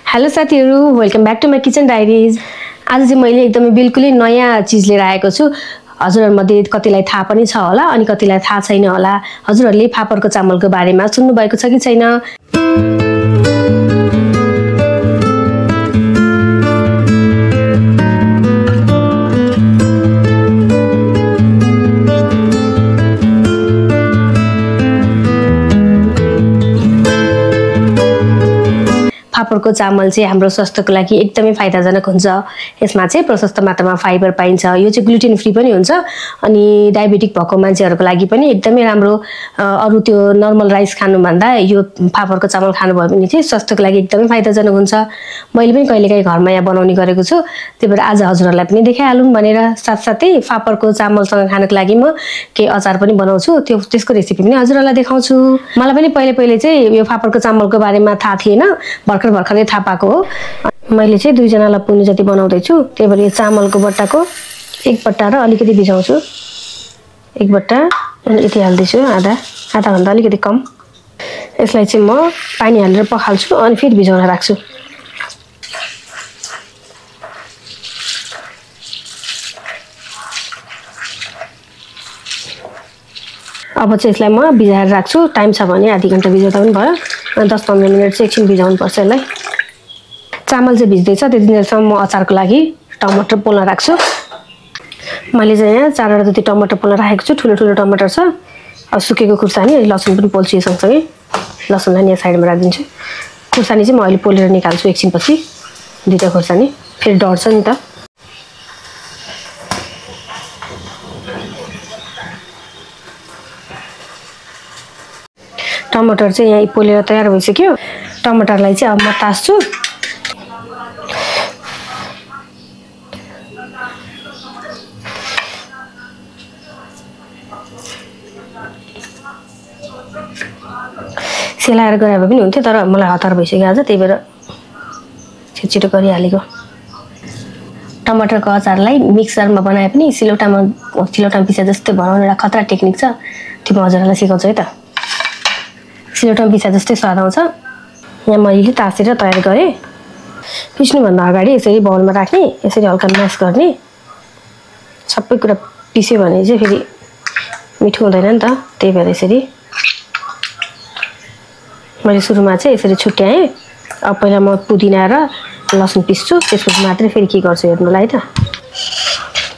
Hello साथीहरु, welcome back to my kitchen diaries. आज चाहिँ मैले एकदमै बिल्कुलै नयाँ चीज लिएर आएको छु। हजुरहरुमध्ये कतिलाई थाहा पनि छ होला अनि कतिलाई थाहा छैन होला। हजुरहरुले फापरको चामलको बारेमा सुन्नु भएको छ कि छैन? फापरको चामल चाहिँ हाम्रो स्वास्थ्यको लागि एकदमै फाइदाजनक हुन्छ। यसमा चाहिँ प्रशस्त मात्रामा फाइबर पाइन्छ। यो चाहिँ ग्लुटेन फ्री पनि हुन्छ अनि डायबिटिक भएको मान्छेहरुको लागि पनि एकदमै राम्रो। अरु त्यो नर्मल राइस खानुभन्दा यो फापरको चामल खानुभयो भने चाहिँ स्वास्थ्यको लागि एकदमै फाइदाजनक हुन्छ। मैले पनि कहिलेकाहीँ घरमा यहाँ बनाउने गरेको छु। त्यही भएर आज हजुरहरुलाई पनि देखाइहालौं भनेर साथसाथै फापरको चामलसँग खानको लागि म के अचार पनि बनाउँछु। त्यसको रेसिपी पनि हजुरहरुलाई देखाउँछु। मलाई पनि पहिले चाहिँ यो फापरको चामलको बारेमा थाहा थिएन। भर्खरै थाहा पाएको हो। मैले चाहिँ 2 जनालाई पुग्ने जति बनाउँदै छु। त्यही भएर यो चामलको बट्टाको एक बट्टा र अलिकति भिजाउँछु। एक बट्टा अनि यति हाल्दैछु, आधा भन्दा अलिकति कम। यसलाई चाहिँ म पानी हालेर पखाल्छु अनि फेरि भिजाउन राख्छु। अब चाहिँ यसलाई म भिजाएर राख्छु। टाइम छ भने आधी घण्टा भिजाउँदा पनि भयो। 10-15 मिनेट चाहिँ एकछिन भिजाउनु पर्छ यसलाई। चामल चाहिँ भिज्दैछ त्यतिन्जेलसम्म म अचारको लागि टमाटर पोल्न राख्छु। मैले चाहिँ यहाँ 4 जति टमाटर पोल्न राखेको छु। ठुलो टमाटर छ। अब सुकेको खुर्सानी अनि लसुन पनि पोल्छु यो सँगसँगै। लसुनलाई यहाँ साइडमा राखिदिन्छु। खुर्सानी चाहिँ म अहिले पोलेर निकाल्छु एकछिनपछि। 2टा खुर्सानी फेरि डढ्छ नि त। टमाटर चाहिँ यहाँ पोलेर तयार भइसक्यो। टमाटरलाई चाहिँ अब म तास्छु। सेलाएर गरे भए पनि हुन्थ्यो तर मलाई हतार भइसक्यो आज, त्यही भएर छिटो गरिहालेको। टमाटरको अचारलाई मिक्सरमा बनाए पनि सिलौटामा पिसे जस्तै बनाउने एउटा खतरा टेक्निक छ। त्यो म हजुरहरुलाई सिकाउँछु है त। सिलौटामा पिसा जस्तै स्वाद आउँछ। यहाँ मैले तासेर तयार गरेँ। पिस्नुभन्दा अगाडि यसरी बाउलमा राख्ने, यसरी हल्का म्यास गर्ने। सबै कुरा पिस्यो भने चाहिँ फेरि मिठो हुँदैन नि त। त्यही भएर यसरी मैले सुरुमा चाहिँ यसरी छुट्याएँ। अब पहिला म पुदिना र लसुन पिस्छु, त्यसपछि मात्रै फेरि के गर्छु हेर्नुलाई त।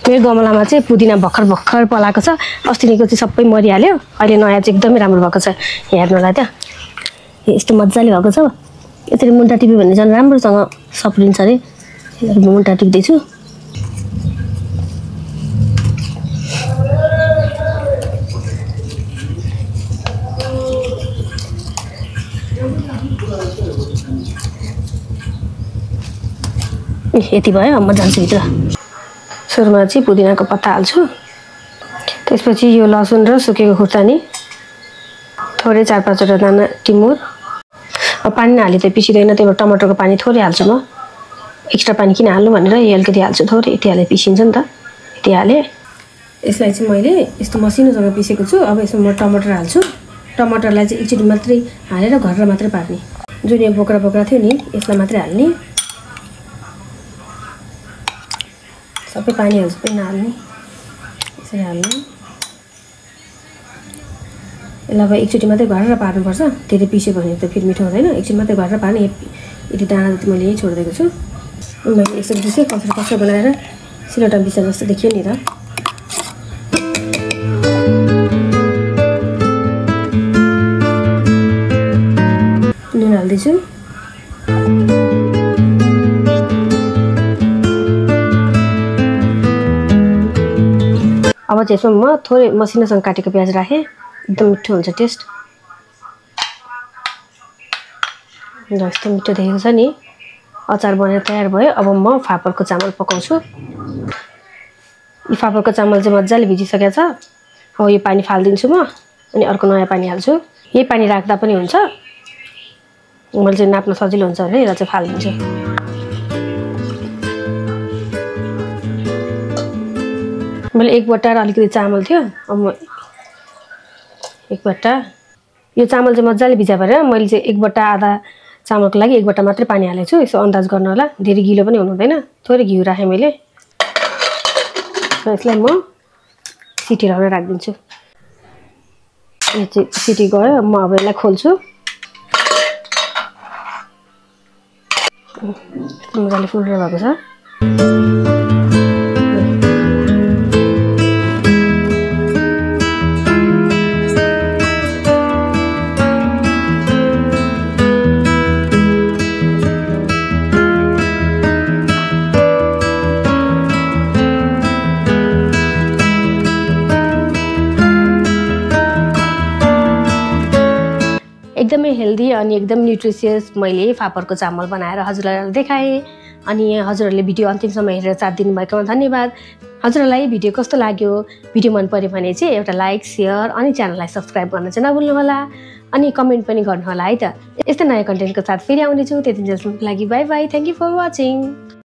मेरो गमलामा चाहिँ पुदिना भर्खर पलाएको छ। अस्तिको चाहिँ सबै मरिहाल्यो। अहिले नयाँ चाहिँ एकदमै राम्रो भएको छ। हेर्नुलाई त यस्तो मजाले भएको छ। यसरी मुन्टा टिप्यो भने झन् राम्रोसँग सप्रिन्छ अरे। मुन्टा टिप्दैछु। यति भयो। म जान्छु भित्र। सुरुमा चाहिँ पुदिनाको पत्ता हाल्छु। त्यसपछि यो लसुन र सुकेको खुर्सानी, थोरै 4-5 वटा दाना टिमुर। अब पानी नहाले त पिसिँदैन, त्यही भएर टमाटरको पानी थोरै हाल्छु म। एक्स्ट्रा पानी किन हाल्नु भनेर यो अलिकति हाल्छु थोरै। यति हाले पिसिन्छ नि त। यति हाले। यसलाई चाहिँ मैले यस्तो मसिनोसँग पिसेको छु। अब यसमा म टमाटर हाल्छु। टमाटरलाई चाहिँ एकचोटि मात्रै हालेर घरेर मात्रै पार्ने। जुन यो बोक्रा थियो नि यसलाई मात्रै हाल्ने। सबै पानीहरु सबै नहाल्ने। यसरी हाल्ने। यसलाई अब एकचोटि मात्रै घरेर पार्नुपर्छ। धेरै पिस्यो भने त फेरि मिठो हुँदैन। एकचोटि मात्रै घरेर पार्ने। यति दाना जति मैले यही छोडिदिएको छु। मैले यसरी पिसे कच्चा बनाएर सिलौटामा पिसे जस्तो देखियो नि त। नुन हाल्दैछु। अब चाहिँ यसमा म थोरै मसिनोसँग काटेको प्याज राखेँ। एकदम मिठो हुन्छ टेस्ट। जस्तो मिठो देखेको छ नि। अचार बनेर तयार भयो। अब म फापरको चामल पकाउँछु। यो फापरको चामल चाहिँ मजाले भिजिसकेको छ। अब यो पानी फाल्दिन्छु म अनि अर्को नयाँ पानी हाल्छु। यही पानी राख्दा पनि हुन्छ। मैले चाहिँ नाप्न सजिलो हुन्छ भने यसलाई चाहिँ फाल्दिन्छु। मैले एक बट्टा र अलिकति चामल थियो। अब म एक बट्टा यो चामल चाहिँ मजाले भिजा भएर मैले चाहिँ एक बट्टा आधा चामलको लागि एक बट्टा मात्रै पानी हालेको छु, यसो अन्दाज गर्नु होला, धेरै गिलो पनि हुनु हुँदैन। थोरै घिउ राखेँ मैले। यसलाई म सिटी लाउन राखिदिन्छु। यो चाहिँ सिटी गयो, म अब यसलाई खोल्छु। मजाले फुलेर भएको छ। एकदमै हेल्दी अनि एकदम न्युट्रिसियस मैले फापरको चामल बनाएर हजुरहरूलाई देखाएँ। अनि हजुरहरूले भिडियो अन्तिमसम्म हेरेर साथ दिनुभएकोमा धन्यवाद। हजुरहरूलाई भिडियो कस्तो लाग्यो? भिडियो मन पर्यो भने चाहिँ एउटा लाइक, सेयर अनि च्यानललाई सब्सक्राइब गर्न चाहिँ नभुल्नुहोला। अनि कमेन्ट पनि गर्नुहोला है त। यस्तै नयाँ कन्टेन्टको साथ फेरि आउनेछु। त्यतिन्जेलसम्मको लागि bye bye. Thank you for watching.